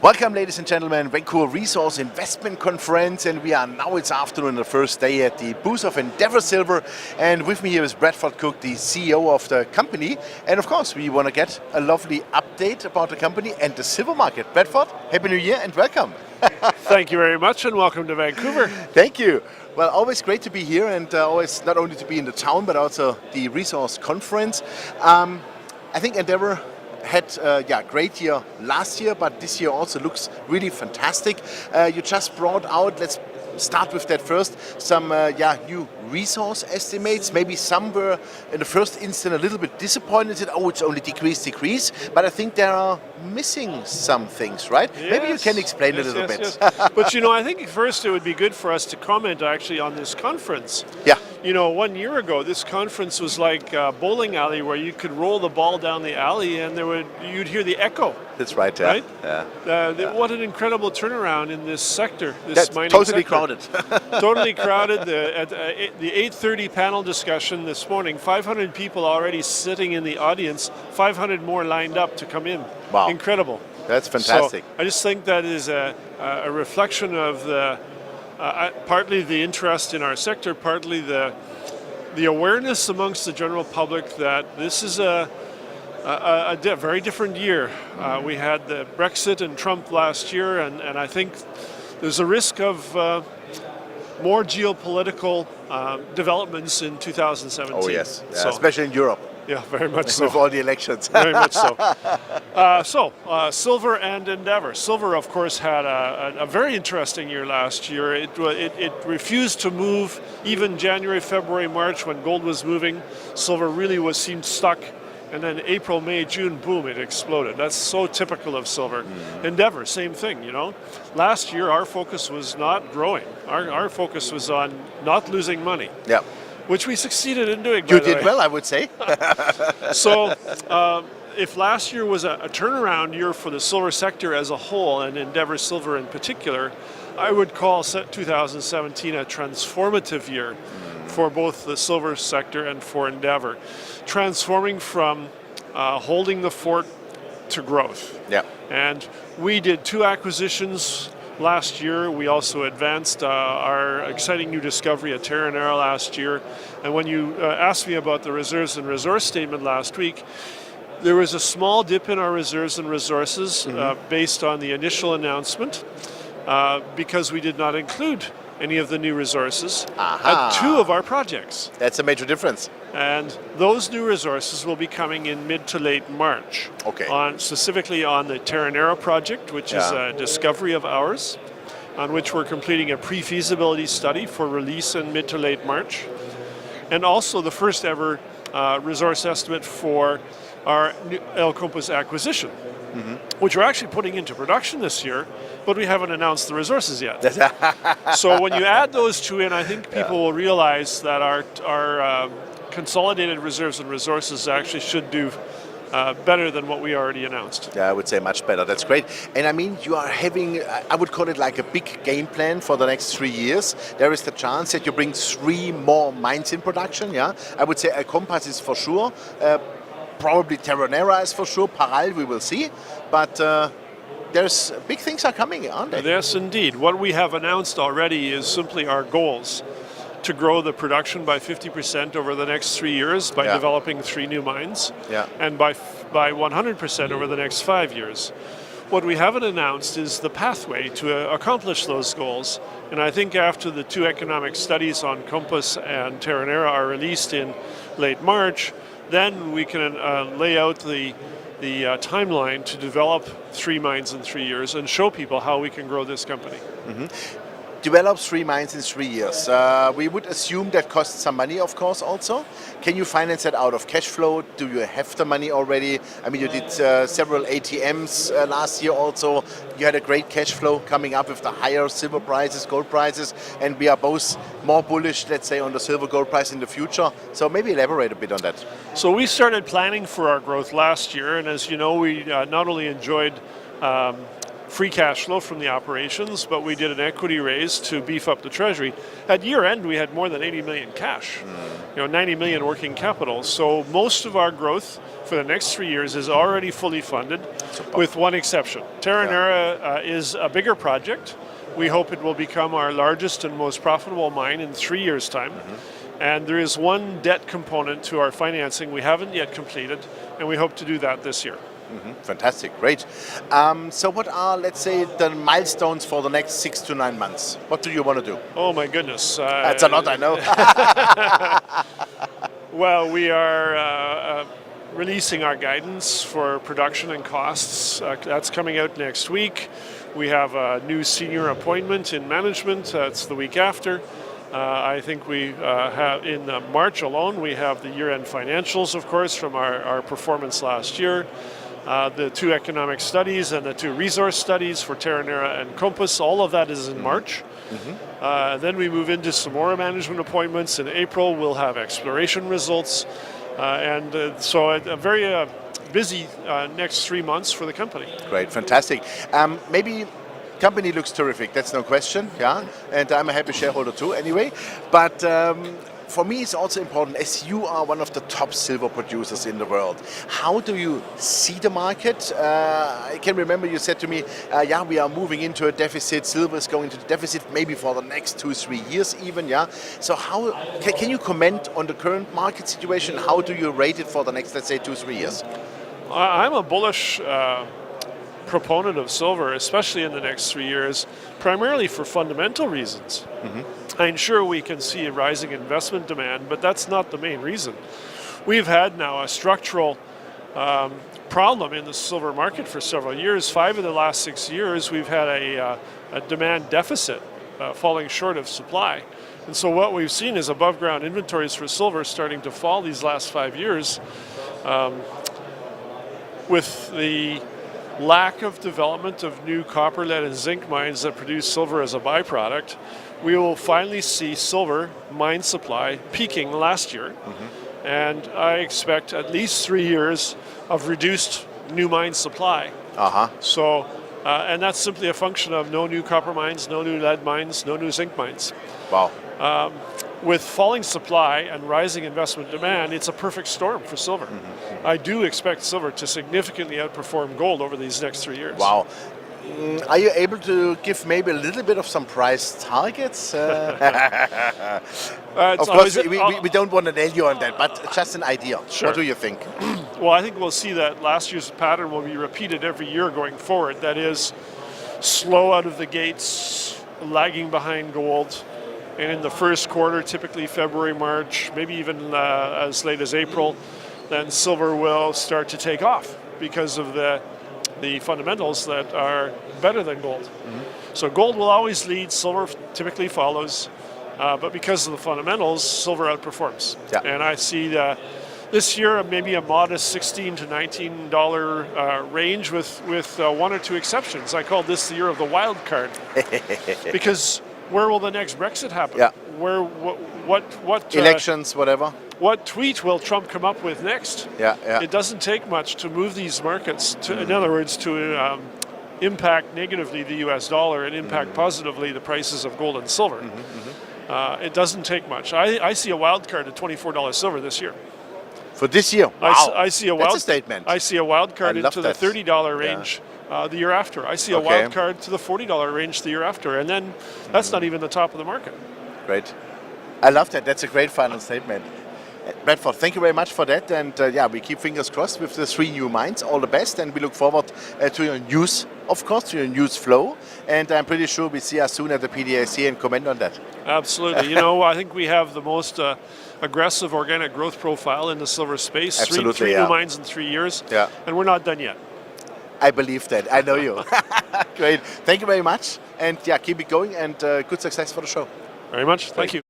Welcome, ladies and gentlemen, Vancouver Resource Investment Conference, and we are now, it's afternoon, the first day at the booth of Endeavour Silver, and with me here is Bradford Cook, the CEO of the company, and of course we want to get a lovely update about the company and the silver market. Bradford, Happy New Year and welcome. Thank you very much and welcome to Vancouver. Thank you. Well, always great to be here and always not only to be in the town but also the resource conference. I think Endeavour had a great year last year, but this year also looks really fantastic. You just brought out, let's start with that first, some new resource estimates. Maybe some were in the first instant a little bit disappointed that, oh, it's only decrease, but I think there are missing some things, right? Yes. Maybe you can explain a little bit. Yes. But I think first it would be good for us to comment actually on this conference. Yeah. 1 year ago, this conference was like a bowling alley where you could roll the ball down the alley and you'd hear the echo. That's right. Yeah. Right? Yeah. What an incredible turnaround in this sector, this mining totally sector. Crowded. Totally crowded. At the 8:30 panel discussion this morning, 500 people already sitting in the audience, 500 more lined up to come in. Wow. Incredible. That's fantastic. So I just think that is a reflection of partly the interest in our sector, partly the awareness amongst the general public that this is a very different year. We had the Brexit and Trump last year, and I think there's a risk of more geopolitical developments in 2017. Oh yes, especially in Europe. Yeah, very much so. With all the elections. Very much so. Silver and Endeavour. Silver, of course, had a very interesting year last year. It refused to move even January, February, March when gold was moving. Silver really seemed stuck. And then April, May, June, boom, it exploded. That's so typical of silver. Endeavour, same thing, Last year, our focus was not growing. Our focus was on not losing money. Yeah. Which we succeeded in doing, by You the did way. well, I would say. So, if last year was a turnaround year for the silver sector as a whole, and Endeavour Silver in particular, I would call 2017 a transformative year for both the silver sector and for Endeavour. Transforming from holding the fort to growth. Yeah. And we did 2 acquisitions last year. We also advanced our exciting new discovery at Terronera last year. And when you asked me about the reserves and resource statement last week, there was a small dip in our reserves and resources based on the initial announcement because we did not include any of the new resources at 2 of our projects. That's a major difference. And those new resources will be coming in mid to late March. Okay. Specifically on the Terronera project, which is a discovery of ours, on which we're completing a pre-feasibility study for release in mid to late March. And also the first ever resource estimate for our El Compas acquisition, which we're actually putting into production this year, but we haven't announced the resources yet. So when you add those 2 in, I think people will realize that our consolidated reserves and resources actually should do better than what we already announced. Yeah, I would say much better. That's great. And I mean, you are having, I would call it like a big game plan for the next 3 years. There is the chance that you bring 3 more mines in production, yeah? I would say El Compas is for sure. Probably Terronera is for sure. Parral, we will see. But there's big things are coming, aren't they? Yes, indeed. What we have announced already is simply our goals to grow the production by 50% over the next 3 years by developing 3 new mines, and by 100% over the next 5 years. What we haven't announced is the pathway to accomplish those goals. And I think after the 2 economic studies on Compas and Terronera are released in late March, then we can lay out the timeline to develop 3 mines in 3 years and show people how we can grow this company. Develop 3 mines in 3 years. We would assume that costs some money, of course, also. Can you finance that out of cash flow? Do you have the money already? I mean, you did several ATMs last year also. You had a great cash flow coming up with the higher silver prices, gold prices, and we are both more bullish, let's say, on the silver gold price in the future. So maybe elaborate a bit on that. So we started planning for our growth last year, and as you know, we not only enjoyed free cash flow from the operations, but we did an equity raise to beef up the treasury. At year end, we had more than 80 million cash, 90 million working capital. So most of our growth for the next 3 years is already fully funded, with one exception. Terronera is a bigger project. We hope it will become our largest and most profitable mine in 3 years' time. And there is one debt component to our financing we haven't yet completed, and we hope to do that this year. Fantastic, great. So what are, let's say, the milestones for the next 6 to 9 months? What do you want to do? Oh my goodness. That's a lot, I know. Well, we are releasing our guidance for production and costs. That's coming out next week. We have a new senior appointment in management. That's the week after. I think we have, in March alone, we have the year-end financials, of course, from our performance last year. The 2 economic studies and the 2 resource studies for Terronera and Compass, all of that is in March. Then we move into some more management appointments. In April, we'll have exploration results. So a very busy next 3 months for the company. Great, fantastic. Maybe company looks terrific, that's no question, yeah, and I'm a happy shareholder too anyway, but for me it's also important, as you are one of the top silver producers in the world, how do you see the market? I can remember you said to me, yeah, we are moving into a deficit, silver is going into the deficit maybe for the next 2-3 years even, yeah, so how can you comment on the current market situation? How do you rate it for the next, let's say, 2-3 years? I'm a bullish proponent of silver, especially in the next 3 years, primarily for fundamental reasons. I'm sure we can see a rising investment demand, but that's not the main reason. We've had now a structural problem in the silver market for several years. 5 of the last 6 years, we've had a demand deficit, falling short of supply. And so what we've seen is above ground inventories for silver starting to fall these last 5 years. With the lack of development of new copper, lead, and zinc mines that produce silver as a byproduct, we will finally see silver mine supply peaking last year. And I expect at least 3 years of reduced new mine supply. So, and that's simply a function of no new copper mines, no new lead mines, no new zinc mines. Wow. With falling supply and rising investment demand, it's a perfect storm for silver. I do expect silver to significantly outperform gold over these next 3 years. Wow. Are you able to give maybe a little bit of some price targets? Of course, we don't want to nail you on that, but just an idea. Sure. What do you think? Well, I think we'll see that last year's pattern will be repeated every year going forward. That is, slow out of the gates, lagging behind gold. And in the first quarter, typically February, March, maybe even as late as April, then silver will start to take off because of the fundamentals that are better than gold. So gold will always lead, silver typically follows, but because of the fundamentals, silver outperforms. And I see this year maybe a modest $16 to $19 range with 1 or 2 exceptions. I call this the year of the wild card because where will the next Brexit happen? Where what elections, whatever. What tweet will Trump come up with next? It doesn't take much to move these markets. In other words, to impact negatively the U.S. dollar and impact positively the prices of gold and silver. It doesn't take much. I see a wild card at $24 silver this year. For this year? Wow. I see That's a statement. I see a wild card into the $30 range. The year after. I see a wild card to the $40 range the year after, and then that's not even the top of the market. Great. I love that. That's a great final statement. Bradford, thank you very much for that, and yeah, we keep fingers crossed with the 3 new mines. All the best, and we look forward to your news, of course, to your news flow, and I'm pretty sure we see us soon at the PDAC and comment on that. Absolutely. I think we have the most aggressive organic growth profile in the silver space. Absolutely, three new mines in 3 years, and we're not done yet. I believe that. I know you. Great. Thank you very much. And yeah, keep it going and good success for the show. Very much. Thank you.